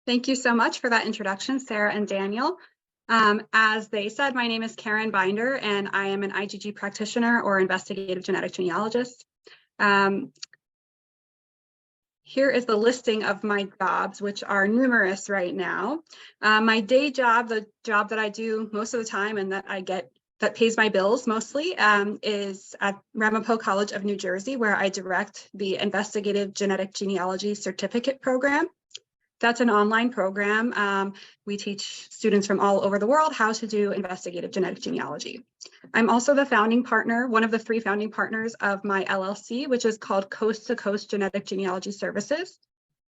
Thank you so much for that introduction, Sarah and Daniel. As they said, my name is Cairenn Binder, and I am an IgG practitioner or investigative genetic genealogist. Here is the listing of my jobs, which are numerous right now. My day job, the job that I do most of the time and that I get that pays my bills mostly, is at Ramapo College of New Jersey, where I direct the Investigative Genetic Genealogy Certificate Program. That's an online program. We teach students from all over the world how to do investigative genetic genealogy. I'm also the founding partner, one of the 3 founding partners of my LLC, which is called Coast to Coast Genetic Genealogy Services.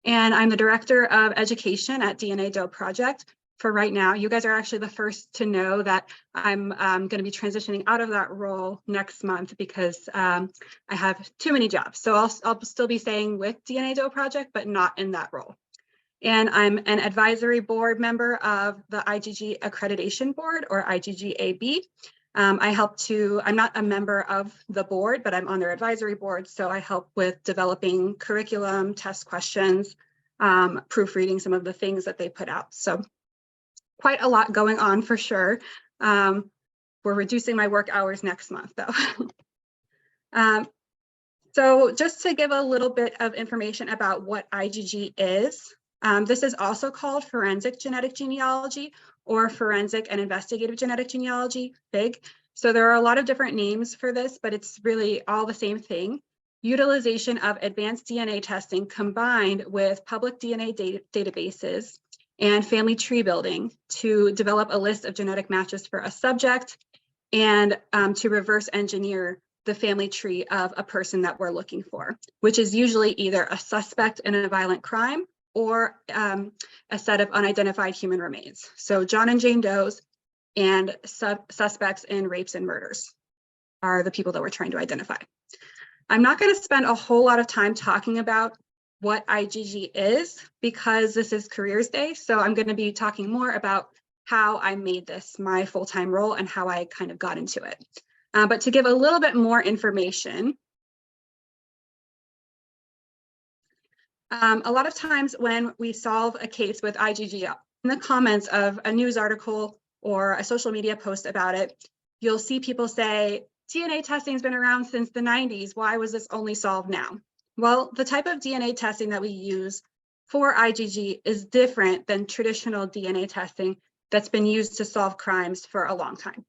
And I'm the director of education at DNA Project for right now. You guys are actually the first to know that I'm going to be transitioning out of that role next month because I have too many jobs. So I'll still be staying with DNA Project, but not in that role. And I'm an advisory board member of the IgG Accreditation Board, or IgG-AB. I'm not a member of the board, but I'm on their advisory board. So I help with developing curriculum, test questions, proofreading some of the things that they put out. So quite a lot going on for sure. We're reducing my work hours next month though. So just to give a little bit of information about what IgG is, this is also called forensic genetic genealogy or forensic and investigative genetic genealogy, FIG. So there are a lot of different names for this, but it's really all the same thing. Utilization of advanced DNA testing combined with public DNA databases and family tree building to develop a list of genetic matches for a subject and to reverse engineer the family tree of a person that we're looking for, which is usually either a suspect in a violent crime or a set of unidentified human remains. So John and Jane Does and suspects in rapes and murders are the people that we're trying to identify. I'm not going to spend a whole lot of time talking about what IgG is because this is Careers Day. So I'm going to be talking more about how I made this my full-time role and how I kind of got into it. But to give a little bit more information, a lot of times when we solve a case with IgG, in the comments of a news article or a social media post about it, you'll see people say, DNA testing has been around since the 90s. Why was this only solved now? Well, the type of DNA testing that we use for IgG is different than traditional DNA testing that's been used to solve crimes for a long time.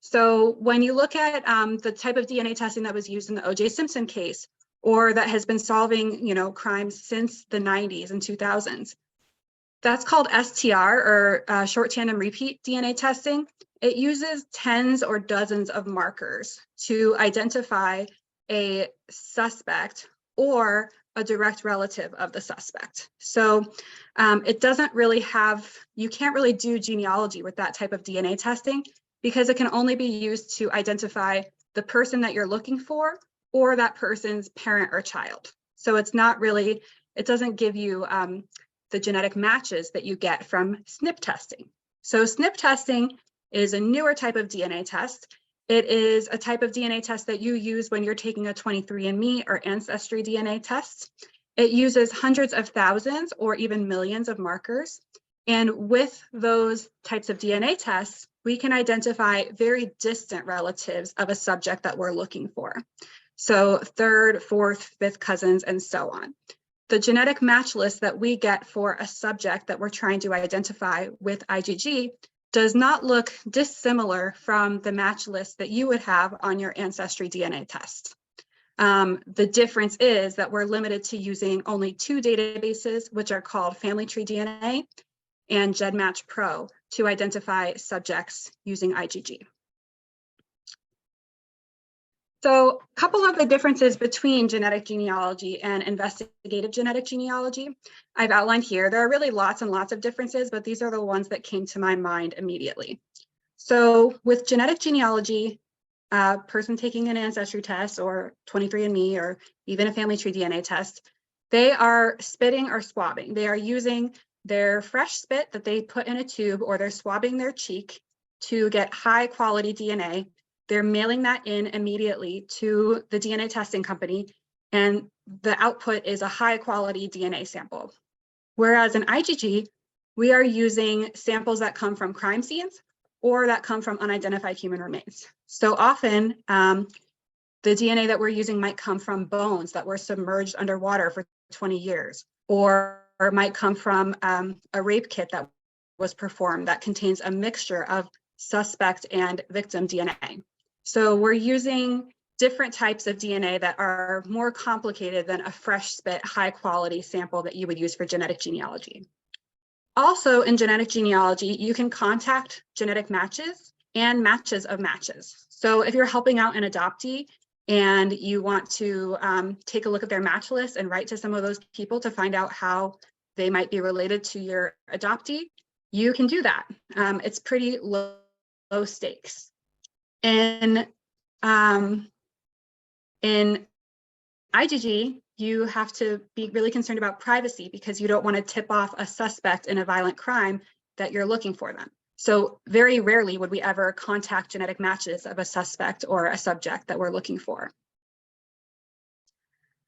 So when you look at the type of DNA testing that was used in the O.J. Simpson case, or that has been solving, crimes since the 90s and 2000s, that's called STR, or short tandem repeat DNA testing. It uses tens or dozens of markers to identify a suspect or a direct relative of the suspect. So it doesn't really you can't really do genealogy with that type of DNA testing because it can only be used to identify the person that you're looking for or that person's parent or child. So it's not really, it doesn't give you the genetic matches that you get from SNP testing. So SNP testing is a newer type of DNA test. It is a type of DNA test that you use when you're taking a 23andMe or Ancestry DNA test. It uses hundreds of thousands or even millions of markers. And with those types of DNA tests, we can identify very distant relatives of a subject that we're looking for. So third, fourth, fifth cousins, and so on. The genetic match list that we get for a subject that we're trying to identify with IgG does not look dissimilar from the match list that you would have on your Ancestry DNA test. The difference is that we're limited to using only 2 databases, which are called Family Tree DNA and GEDmatch Pro, to identify subjects using IgG. So a couple of the differences between genetic genealogy and investigative genetic genealogy I've outlined here. There are really lots and lots of differences, but these are the ones that came to my mind immediately. So with genetic genealogy, a person taking an Ancestry test or 23andMe or even a Family Tree DNA test, they are spitting or swabbing. They are using their fresh spit that they put in a tube, or they're swabbing their cheek to get high quality DNA. They're mailing that in immediately to the DNA testing company, and the output is a high quality DNA sample. Whereas in IgG, we are using samples that come from crime scenes or that come from unidentified human remains. So often, the DNA that we're using might come from bones that were submerged underwater for 20 years, or might come from a rape kit that was performed that contains a mixture of suspect and victim DNA. So we're using different types of DNA that are more complicated than a fresh spit, high quality sample that you would use for genetic genealogy. Also in genetic genealogy, you can contact genetic matches and matches of matches. So if you're helping out an adoptee and you want to take a look at their match list and write to some of those people to find out how they might be related to your adoptee, you can do that. It's pretty low stakes. In IgG, you have to be really concerned about privacy because you don't want to tip off a suspect in a violent crime that you're looking for them. So very rarely would we ever contact genetic matches of a suspect or a subject that we're looking for.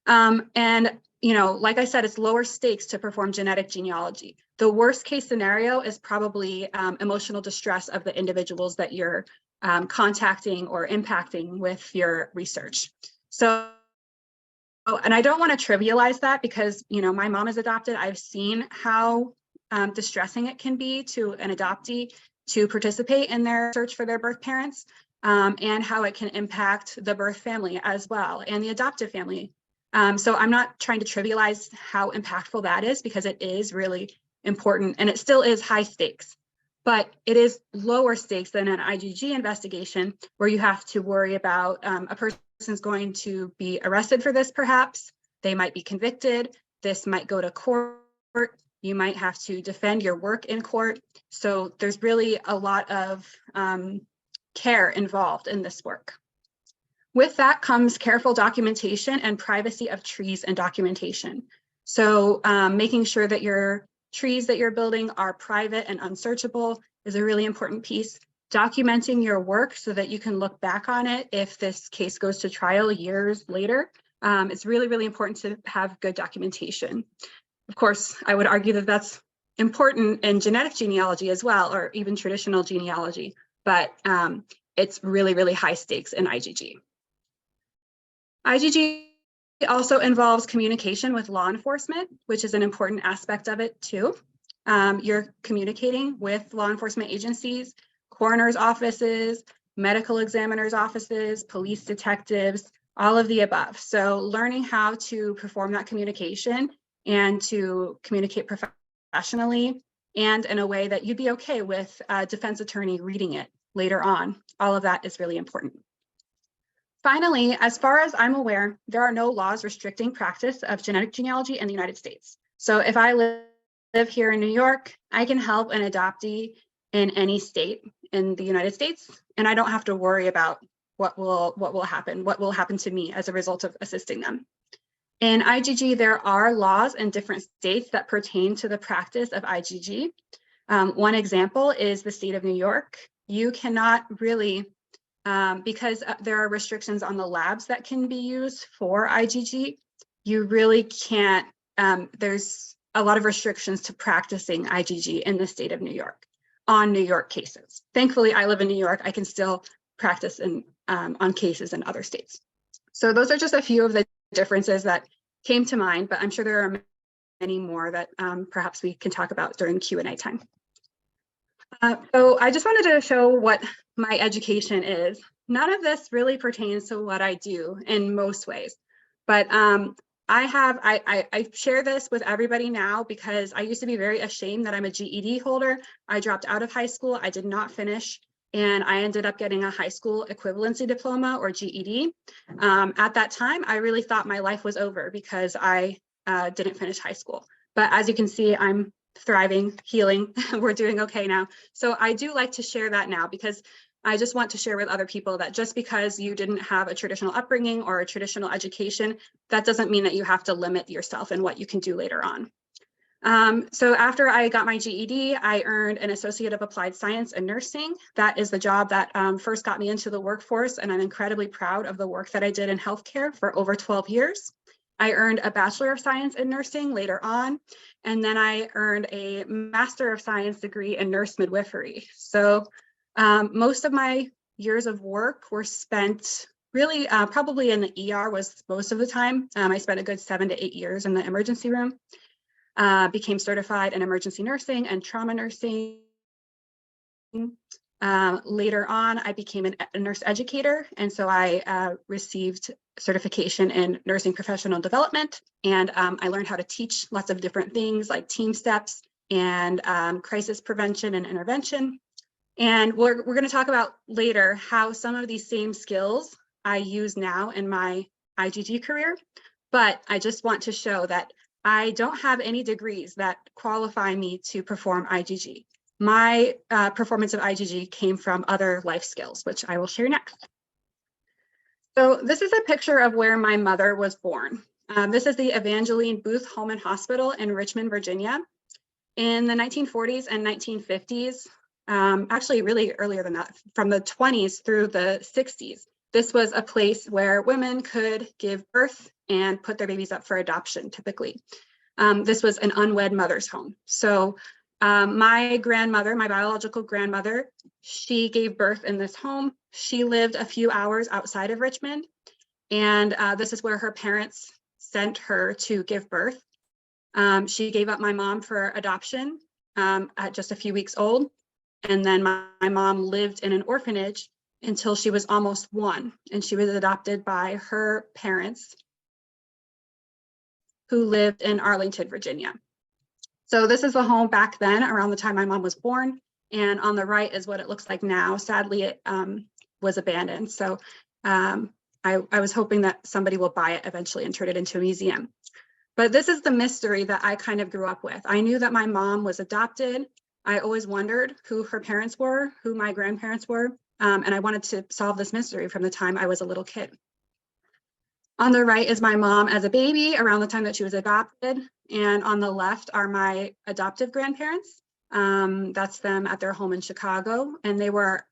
And like I said, it's lower stakes to perform genetic genealogy. The worst case scenario is probably emotional distress of the individuals that you're contacting or impacting with your research. So, and I don't want to trivialize that because, my mom is adopted. I've seen how distressing it can be to an adoptee to participate in their search for their birth parents, and how it can impact the birth family as well and the adoptive family. So I'm not trying to trivialize how impactful that is because it is really important and it still is high stakes, but it is lower stakes than an IgG investigation where you have to worry about a person's going to be arrested for this perhaps, they might be convicted, this might go to court, you might have to defend your work in court. So there's really a lot of care involved in this work. With that comes careful documentation and privacy of trees and documentation. So making sure that your trees that you're building are private and unsearchable is a really important piece. Documenting your work so that you can look back on it if this case goes to trial years later. It's really, really important to have good documentation. Of course, I would argue that that's important in genetic genealogy as well, or even traditional genealogy, but it's really, really high stakes in IgG. IgG also involves communication with law enforcement, which is an important aspect of it too. You're communicating with law enforcement agencies, coroner's offices, medical examiner's offices, police detectives, all of the above. So learning how to perform that communication and to communicate professionally and in a way that you'd be okay with a defense attorney reading it later on, all of that is really important. Finally, as far as I'm aware, there are no laws restricting practice of genetic genealogy in the United States. So if I live here in New York, I can help an adoptee in any state in the United States, and I don't have to worry about what will happen to me as a result of assisting them. In IgG, there are laws in different states that pertain to the practice of IgG. One example is the state of New York. You cannot really because there are restrictions on the labs that can be used for IgG, you really can't, there's a lot of restrictions to practicing IgG in the state of New York on New York cases. Thankfully, I live in New York, I can still practice on cases in other states. So those are just a few of the differences that came to mind, but I'm sure there are many more that perhaps we can talk about during Q&A time. So I just wanted to show what my education is. None of this really pertains to what I do in most ways, but I share this with everybody now because I used to be very ashamed that I'm a GED holder. I dropped out of high school, I did not finish, and I ended up getting a high school equivalency diploma or GED. At that time, I really thought my life was over because I didn't finish high school. But as you can see, I'm thriving, healing, we're doing okay now. So I do like to share that now because I just want to share with other people that just because you didn't have a traditional upbringing or a traditional education, that doesn't mean that you have to limit yourself in what you can do later on. So after I got my GED, I earned an Associate of Applied Science in Nursing. That is the job that first got me into the workforce, and I'm incredibly proud of the work that I did in healthcare for over 12 years. I earned a Bachelor of Science in Nursing later on, and then I earned a Master of Science degree in nurse midwifery. So most of my years of work were spent really probably in the ER was most of the time. I spent a good 7 to 8 years in the emergency room, became certified in emergency nursing and trauma nursing. Later on, I became a nurse educator, and so I received certification in nursing professional development, and I learned how to teach lots of different things like team steps and crisis prevention and intervention. And we're going to talk about later how some of these same skills I use now in my IGG career, but I just want to show that I don't have any degrees that qualify me to perform IGG. My performance of IGG came from other life skills, which I will share next. So this is a picture of where my mother was born. This is the Evangeline Booth Home and Hospital in Richmond, Virginia. In the 1940s and 1950s, actually really earlier than that, from the 20s through the 60s, this was a place where women could give birth and put their babies up for adoption, typically. This was an unwed mother's home. So my grandmother, my biological grandmother, she gave birth in this home. She lived a few hours outside of Richmond, and this is where her parents sent her to give birth. She gave up my mom for adoption at just a few weeks old, and then my mom lived in an orphanage until she was almost 1, and she was adopted by her parents who lived in Arlington, Virginia. So this is the home back then, around the time my mom was born, and on the right is what it looks like now. Sadly, it was abandoned. So I was hoping that somebody will buy it eventually and turn it into a museum. But this is the mystery that I kind of grew up with. I knew that my mom was adopted. I always wondered who her parents were, who my grandparents were, and I wanted to solve this mystery from the time I was a little kid. On the right is my mom as a baby around the time that she was adopted, and on the left are my adoptive grandparents. That's them at their home in Chicago, and they were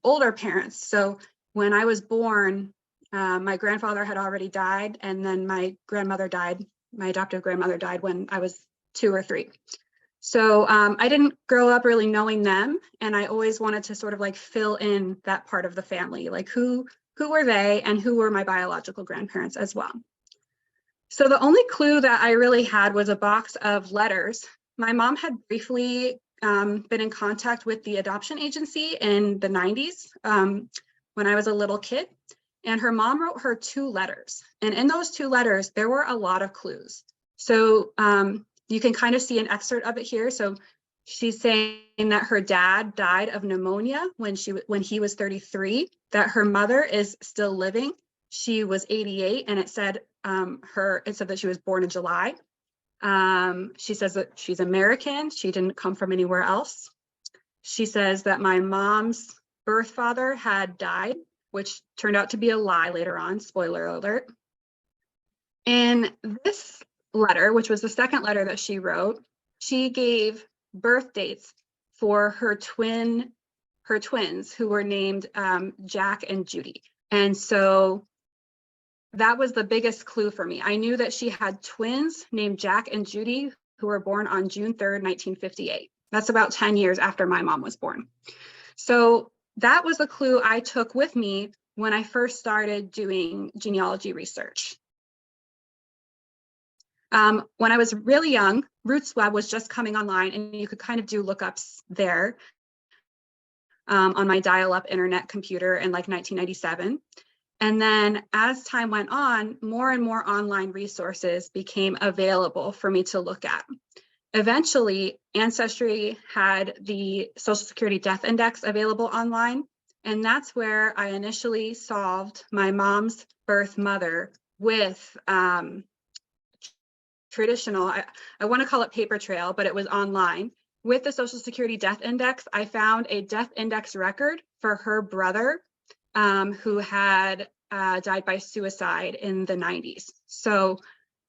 older parents. So when I was born, my grandfather had already died, and then my grandmother died. My adoptive grandmother died when I was 2 or 3. So I didn't grow up really knowing them, and I always wanted to sort of like fill in that part of the family, like who were they and who were my biological grandparents as well. So the only clue that I really had was a box of letters. My mom had briefly been in contact with the adoption agency in the 90s when I was a little kid, and her mom wrote her 2 letters. And in those 2 letters, there were a lot of clues. So you can kind of see an excerpt of it here. So she's saying that her dad died of pneumonia when he was 33, that her mother is still living. She was 88, and it said that she was born in July. She says that she's American. She didn't come from anywhere else. She says that my mom's birth father had died, which turned out to be a lie later on, spoiler alert. In this letter, which was the second letter that she wrote, she gave birth dates for her twins who were named Jack and Judy. And so that was the biggest clue for me. I knew that she had twins named Jack and Judy who were born on June 3rd, 1958. That's about 10 years after my mom was born. So that was a clue I took with me when I first started doing genealogy research. When I was really young, RootsWeb was just coming online, and you could kind of do lookups there on my dial-up internet computer in like 1997. And then as time went on, more and more online resources became available for me to look at. Eventually, Ancestry had the Social Security Death Index available online, and that's where I initially solved my mom's birth mother with traditional, I want to call it paper trail, but it was online. With the Social Security Death Index, I found a death index record for her brother who had died by suicide in the 90s. So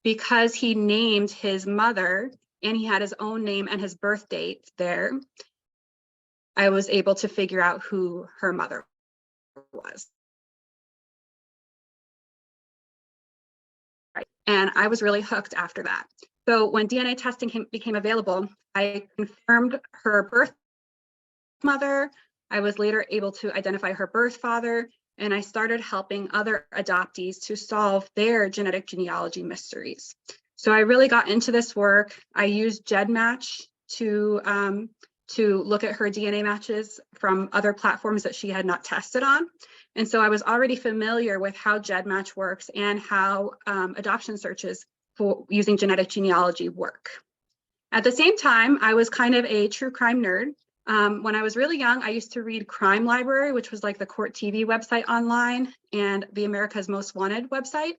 because he named his mother and he had his own name and his birth date there, I was able to figure out who her mother was. Right. And I was really hooked after that. So when DNA testing became available, I confirmed her birth mother. I was later able to identify her birth father, and I started helping other adoptees to solve their genetic genealogy mysteries. So I really got into this work. I used GEDmatch to look at her DNA matches from other platforms that she had not tested on. And so I was already familiar with how GEDmatch works and how adoption searches for using genetic genealogy work. At the same time, I was kind of a true crime nerd. When I was really young, I used to read Crime Library, which was like the Court TV website online, and the America's Most Wanted website.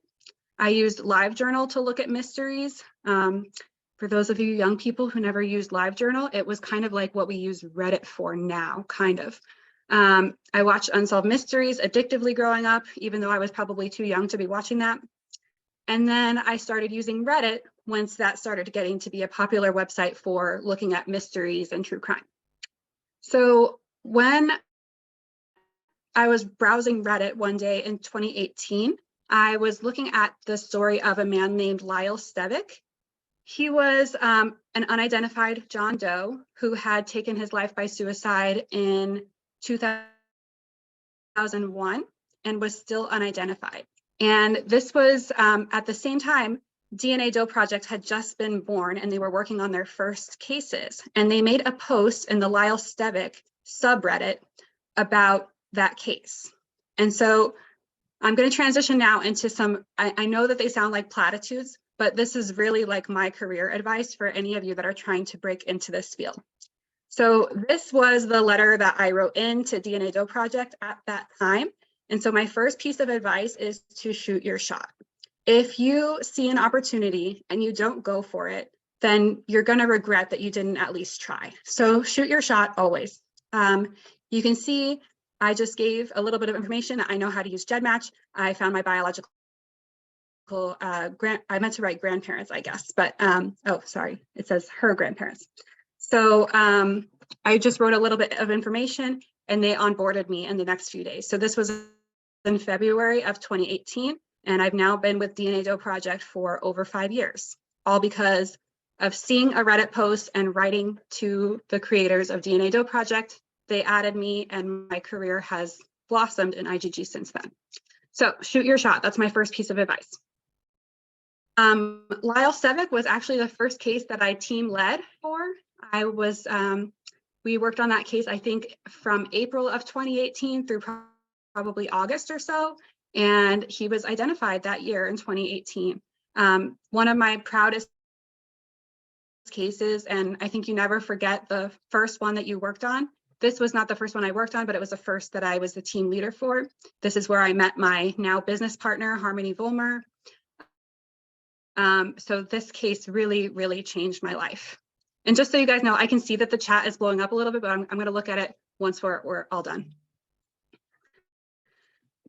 I used LiveJournal to look at mysteries. For those of you young people who never used LiveJournal, it was kind of like what we use Reddit for now, kind of. I watched Unsolved Mysteries addictively growing up, even though I was probably too young to be watching that. And then I started using Reddit once that started getting to be a popular website for looking at mysteries and true crime. So when I was browsing Reddit one day in 2018, I was looking at the story of a man named Lyle Stevick. He was an unidentified John Doe who had taken his life by suicide in 2001 and was still unidentified. And this was at the same time, DNA Doe Project had just been born and they were working on their first cases. And they made a post in the Lyle Stevick subreddit about that case. And so I'm going to transition now into some, I know that they sound like platitudes, but this is really like my career advice for any of you that are trying to break into this field. So this was the letter that I wrote into DNA Doe Project at that time. And so my first piece of advice is to shoot your shot. If you see an opportunity and you don't go for it, then you're going to regret that you didn't at least try. So shoot your shot always. You can see I just gave a little bit of information. I know how to use GEDmatch. I found my biological I meant to write grandparents, I guess, but oh, sorry, it says her grandparents. So I just wrote a little bit of information and they onboarded me in the next few days. So this was in February of 2018. And I've now been with DNA Doe Project for over 5 years, all because of seeing a Reddit post and writing to the creators of DNA Doe Project. They added me and my career has blossomed in IGG since then. So shoot your shot. That's my first piece of advice. Lyle Stevick was actually the first case that I team led for. We worked on that case, I think, from April of 2018 through probably August or so. And he was identified that year in 2018. One of my proudest cases, and I think you never forget the first one that you worked on. This was not the first one I worked on, but it was the first that I was the team leader for. This is where I met my now business partner, Harmony Volmer. So this case really, really changed my life. And just so you guys know, I can see that the chat is blowing up a little bit, but I'm going to look at it once we're all done.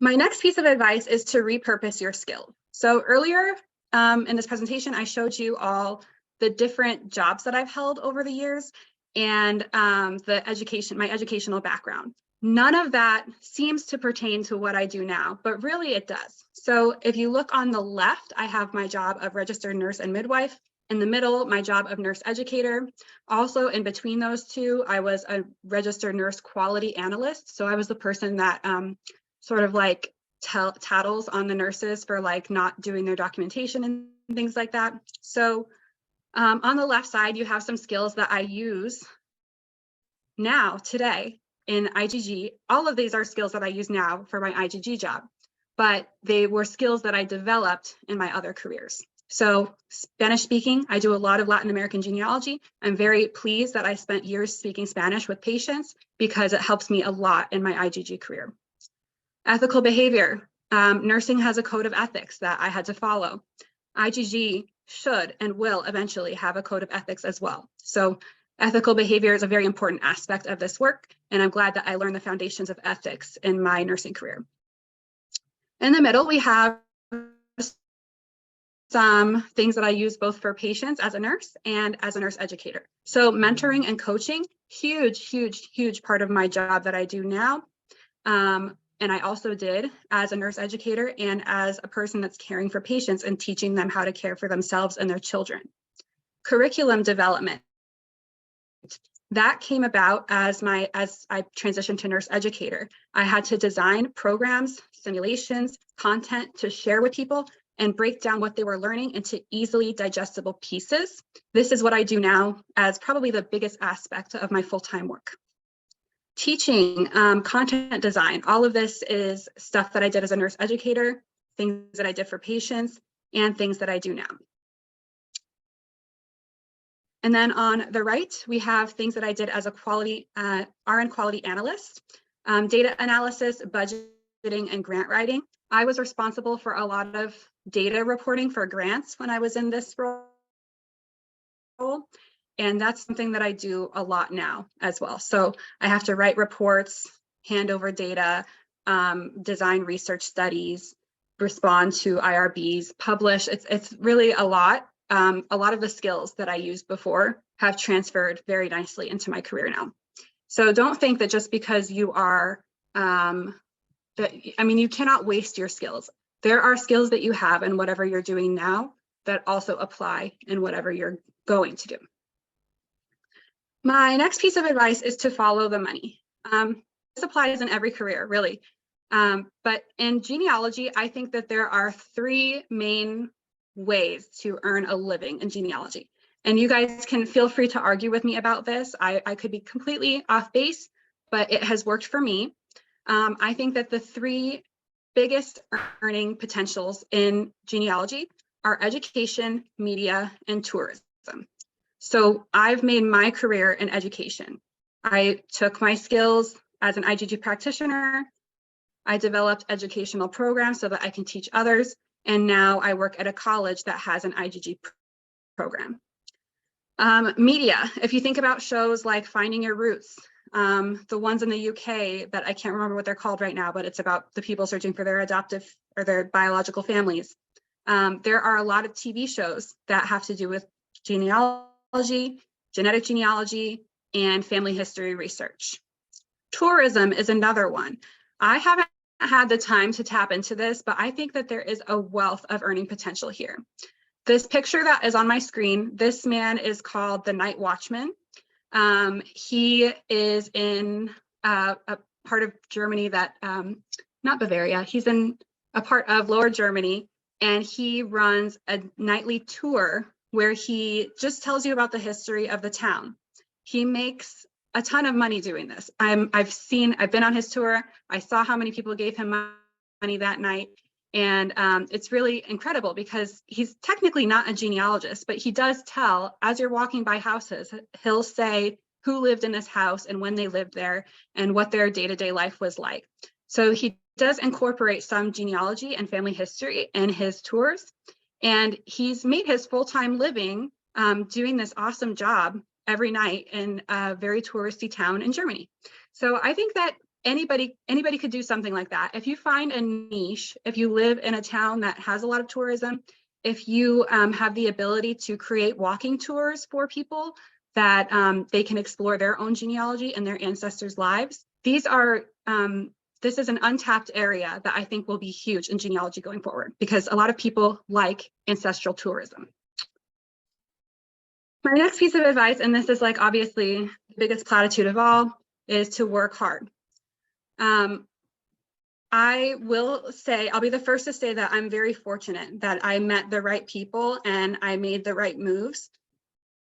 My next piece of advice is to repurpose your skills. So earlier in this presentation, I showed you all the different jobs that I've held over the years and my educational background. None of that seems to pertain to what I do now, but really it does. So if you look on the left, I have my job of registered nurse and midwife. In the middle, my job of nurse educator. Also in between those two, I was a registered nurse quality analyst. So I was the person that sort of like tattles on the nurses for like not doing their documentation and things like that. So on the left side, you have some skills that I use now today in IGG. All of these are skills that I use now for my IGG job, but they were skills that I developed in my other careers. So Spanish speaking, I do a lot of Latin American genealogy. I'm very pleased that I spent years speaking Spanish with patients because it helps me a lot in my IGG career. Ethical behavior. Nursing has a code of ethics that I had to follow. IGG should and will eventually have a code of ethics as well. So ethical behavior is a very important aspect of this work, and I'm glad that I learned the foundations of ethics in my nursing career. In the middle, we have some things that I use both for patients as a nurse and as a nurse educator. So mentoring and coaching, huge, huge, huge part of my job that I do now. And I also did as a nurse educator and as a person that's caring for patients and teaching them how to care for themselves and their children. Curriculum development. That came about as I transitioned to nurse educator. I had to design programs, simulations, content to share with people and break down what they were learning into easily digestible pieces. This is what I do now as probably the biggest aspect of my full-time work. Teaching, content design, all of this is stuff that I did as a nurse educator, things that I did for patients, and things that I do now. And then on the right, we have things that I did as a RN quality analyst, data analysis, budgeting, and grant writing. I was responsible for a lot of data reporting for grants when I was in this role. And that's something that I do a lot now as well. So I have to write reports, hand over data, design research studies, respond to IRBs, publish. It's really a lot. A lot of the skills that I used before have transferred very nicely into my career now. So don't think that just because you are, you cannot waste your skills. There are skills that you have in whatever you're doing now that also apply in whatever you're going to do. My next piece of advice is to follow the money. This applies in every career, really. But in genealogy, I think that there are three main ways to earn a living in genealogy. And you guys can feel free to argue with me about this. I could be completely off base, but it has worked for me. I think that the three biggest earning potentials in genealogy are education, media, and tourism. So I've made my career in education. I took my skills as an IGG practitioner. I developed educational programs so that I can teach others. And now I work at a college that has an IGG program. Media, if you think about shows like Finding Your Roots, the ones in the UK that I can't remember what they're called right now, but it's about the people searching for their adoptive or their biological families. There are a lot of TV shows that have to do with genealogy, genetic genealogy, and family history research. Tourism is another one. I haven't had the time to tap into this, but I think that there is a wealth of earning potential here. This picture that is on my screen, this man is called the Night Watchman. He is in a part of Germany that, not Bavaria, he's in a part of Lower Germany, and he runs a nightly tour where he just tells you about the history of the town. He makes a ton of money doing this. I've been on his tour. I saw how many people gave him money that night. And it's really incredible because he's technically not a genealogist, but he does tell, as you're walking by houses, he'll say who lived in this house and when they lived there and what their day-to-day life was like. So he does incorporate some genealogy and family history in his tours. And he's made his full-time living doing this awesome job every night in a very touristy town in Germany. So I think that anybody could do something like that. If you find a niche, if you live in a town that has a lot of tourism, if you have the ability to create walking tours for people that they can explore their own genealogy and their ancestors' lives, this is an untapped area that I think will be huge in genealogy going forward because a lot of people like ancestral tourism. My next piece of advice, and this is like obviously the biggest platitude of all, is to work hard. I will say, I'll be the first to say that I'm very fortunate that I met the right people and I made the right moves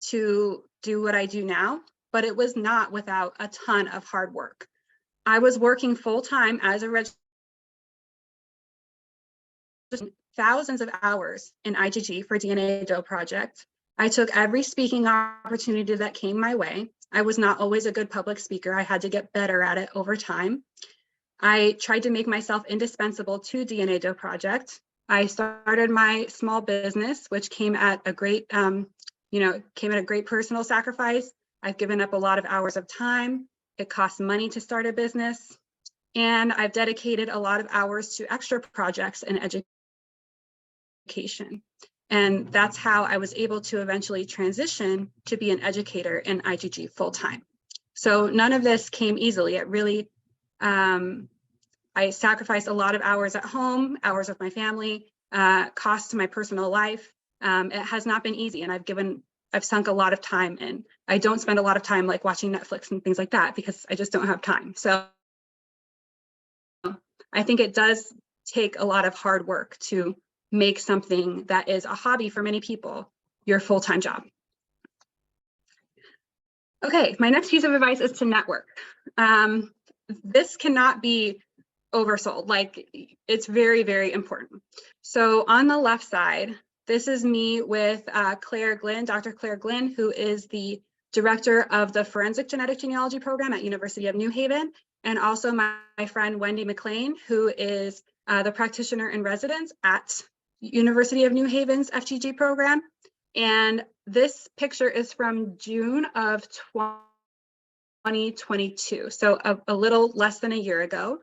to do what I do now, but it was not without a ton of hard work. I was working full-time as a registered, thousands of hours in IGG for DNA project. I took every speaking opportunity that came my way. I was not always a good public speaker. I had to get better at it over time. I tried to make myself indispensable to DNA project. I started my small business, which came at a great, great personal sacrifice. I've given up a lot of hours of time. It costs money to start a business. And I've dedicated a lot of hours to extra projects and education. And that's how I was able to eventually transition to be an educator in IGG full-time. So none of this came easily. It really, I I sacrificed a lot of hours at home, hours with my family, cost to my personal life. It has not been easy, and I've sunk a lot of time in. I don't spend a lot of time like watching Netflix and things like that because I just don't have time. So I think it does take a lot of hard work to make something that is a hobby for many people your full-time job. Okay, my next piece of advice is to network. This cannot be oversold. Like, it's very, very important. So on the left side, this is me with Claire Glynn, Dr. Claire Glynn, who is the director of the Forensic Genetic Genealogy program at University of New Haven, and also my friend Wendy McLean, who is the practitioner in residence at University of New Haven's FGG program. And this picture is from June of 2022, so a little less than a year ago.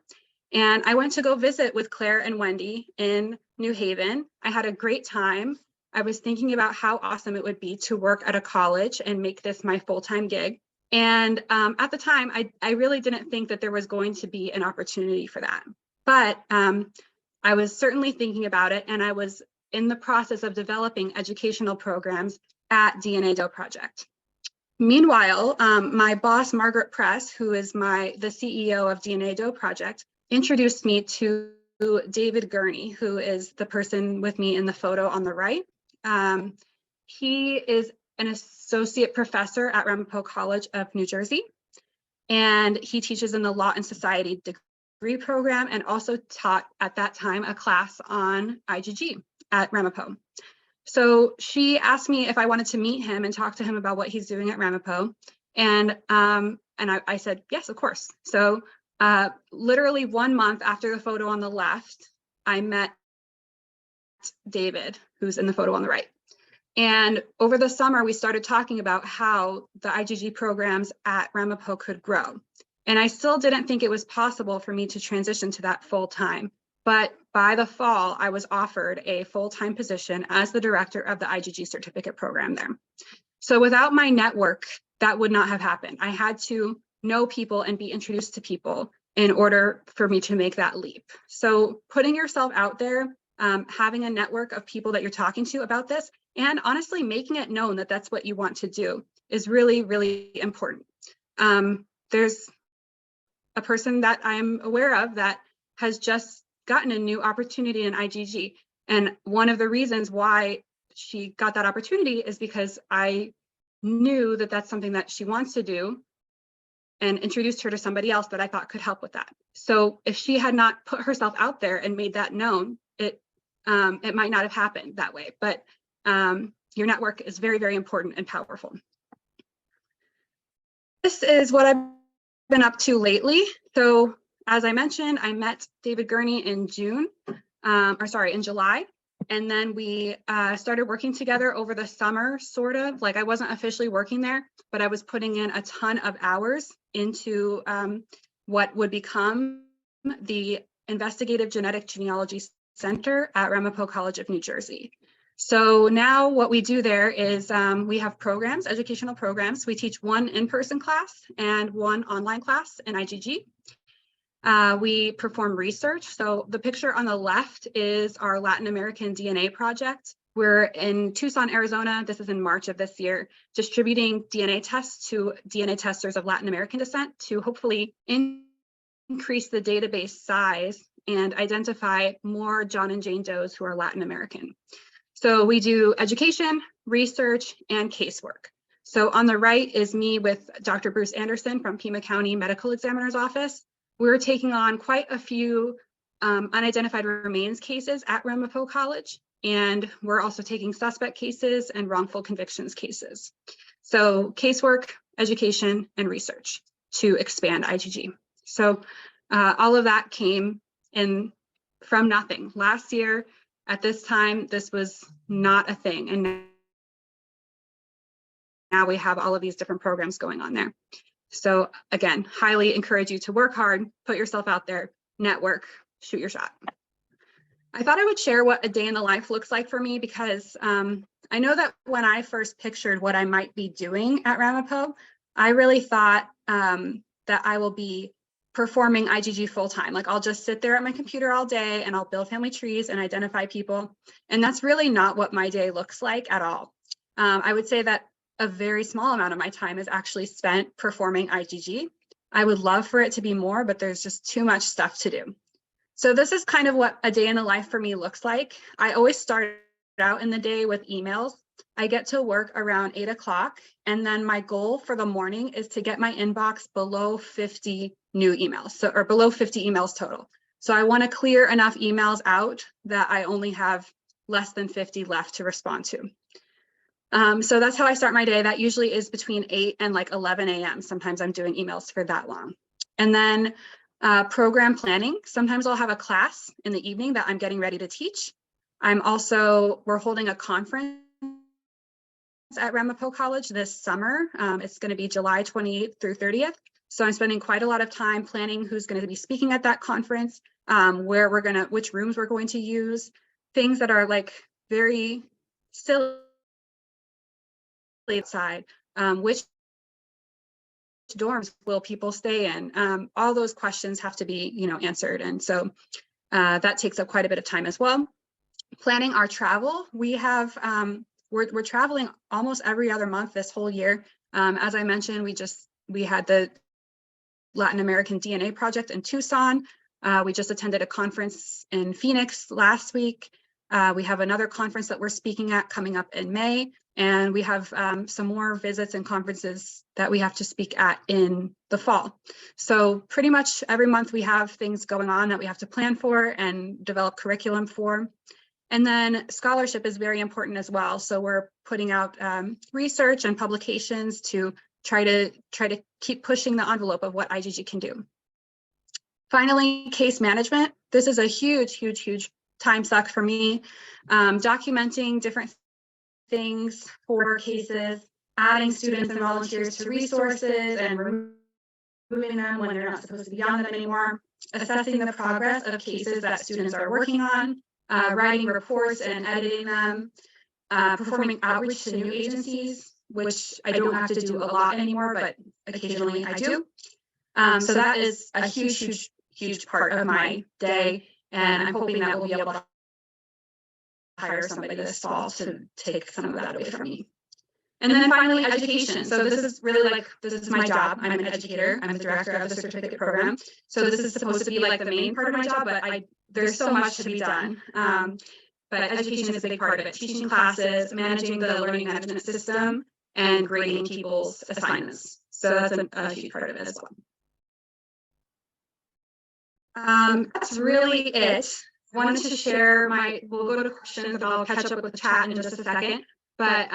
And I went to go visit with Claire and Wendy in New Haven. I had a great time. I was thinking about how awesome it would be to work at a college and make this my full-time gig. And at the time, I really didn't think that there was going to be an opportunity for that. But I was certainly thinking about it, and I was in the process of developing educational programs at DNA Project. Meanwhile, my boss, Margaret Press, who is the CEO of DNA Project, introduced me to David Gurney, who is the person with me in the photo on the right. He is an associate professor at Ramapo College of New Jersey, and he teaches in the Law and Society degree program, and also taught at that time a class on IgG at Ramapo. So she asked me if I wanted to meet him and talk to him about what he's doing at Ramapo, and I said yes, of course. So literally 1 month after the photo on the left, I met David, who's in the photo on the right. And over the summer, we started talking about how the IgG programs at Ramapo could grow. And I still didn't think it was possible for me to transition to that full time. But by the fall, I was offered a full-time position as the director of the IgG certificate program there. So without my network, that would not have happened. I had to know people and be introduced to people in order for me to make that leap. So putting yourself out there, having a network of people that you're talking to about this, and honestly making it known that that's what you want to do is really, really important. There's a person that I'm aware of that has just gotten a new opportunity in IgG. And one of the reasons why she got that opportunity is because I knew that that's something that she wants to do and introduced her to somebody else that I thought could help with that. So if she had not put herself out there and made that known, it might not have happened that way. But your network is very, very important and powerful. This is what I've been up to lately. So as I mentioned, I met David Gurney in July. And then we started working together over the summer, sort of. Like, I wasn't officially working there, but I was putting in a ton of hours into what would become the Investigative Genetic Genealogy Center at Ramapo College of New Jersey. So now what we do there is we have programs, educational programs. We teach one in-person class and one online class in IgG. We perform research. So the picture on the left is our Latin American DNA project. We're in Tucson, Arizona. This is in March of this year, distributing DNA tests to DNA testers of Latin American descent to hopefully increase the database size and identify more John and Jane Does who are Latin American. So we do education, research, and casework. So on the right is me with Dr. Bruce Anderson from Pima County Medical Examiner's Office. We're taking on quite a few unidentified remains cases at Ramapo College, and we're also taking suspect cases and wrongful convictions cases. So casework, education, and research to expand IgG. So all of that came in from nothing. Last year, at this time, this was not a thing, and now we have all of these different programs going on there. So again, highly encourage you to work hard, put yourself out there, network, shoot your shot. I thought I would share what a day in the life looks like for me, because I know that when I first pictured what I might be doing at Ramapo, I really thought that I will be performing IGG full-time. Like I'll just sit there at my computer all day and I'll build family trees and identify people. And that's really not what my day looks like at all. I would say that a very small amount of my time is actually spent performing IGG. I would love for it to be more, but there's just too much stuff to do. So this is kind of what a day in the life for me looks like. I always start out in the day with emails. I get to work around 8 o'clock, and then my goal for the morning is to get my inbox below 50 new emails, or below 50 emails total. So I want to clear enough emails out that I only have less than 50 left to respond to. So that's how I start my day. That usually is between 8 and like 11 a.m. Sometimes I'm doing emails for that long. And then program planning. Sometimes I'll have a class in the evening that I'm getting ready to teach. We're holding a conference at Ramapo College this summer. It's going to be July 28th through 30th. So I'm spending quite a lot of time planning who's going to be speaking at that conference, which rooms we're going to use, things that are like very silly outside, which dorms will people stay in? All those questions have to be, answered. And so that takes up quite a bit of time as well. Planning our travel. We have, we're traveling almost every other month this whole year. As I mentioned, we had the Latin American DNA project in Tucson. We just attended a conference in Phoenix last week. We have another conference that we're speaking at coming up in May. And we have some more visits and conferences that we have to speak at in the fall. So pretty much every month we have things going on that we have to plan for and develop curriculum for. And then scholarship is very important as well. So we're putting out research and publications to try to keep pushing the envelope of what IGG can do. Finally, case management. This is a huge time suck for me. Documenting different things for cases, adding students and volunteers to resources and removing them when they're not supposed to be on them anymore, assessing the progress of cases that students are working on, writing reports and editing them, performing outreach to new agencies, which I don't have to do a lot anymore, but occasionally I do. So that is a huge part of my day, and I'm hoping that we'll be able to hire somebody this fall to take some of that away from me. And then finally, education. So this is my job. I'm an educator. I'm the director of the certificate program. So this is supposed to be like the main part of my job, but there's so much to be done. But education is a big part of it. Teaching classes, managing the learning management system, and grading people's assignments. So that's a huge part of it as well. That's really it. Wanted to share we'll go to questions, but I'll catch up with the chat in just a second. But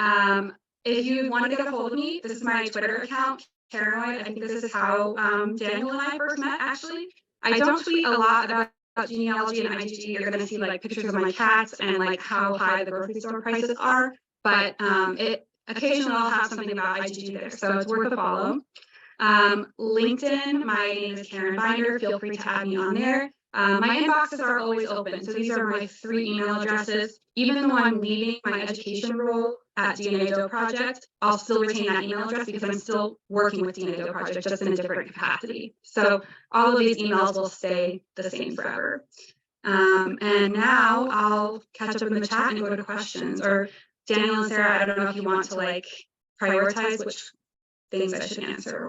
if you want to get a hold of me, this is my Twitter account, Cairenn. I think this is how Daniel and I first met, actually. I don't tweet a lot about genealogy and IGG. You're going to see like pictures of my cats and like how high the grocery store prices are. But occasionally I'll have something about IGG there, so it's worth a follow. LinkedIn, my name is Cairenn Binder. Feel free to add me on there. My inboxes are always open. So these are my 3 email addresses. Even though I'm leaving my education role at DNA Project, I'll still retain that email address because I'm still working with DNA Project, just in a different capacity. So all of these emails will stay the same forever. And now I'll catch up in the chat and go to questions. Or Daniel and Sarah, I don't know if you want to like prioritize which things I should answer.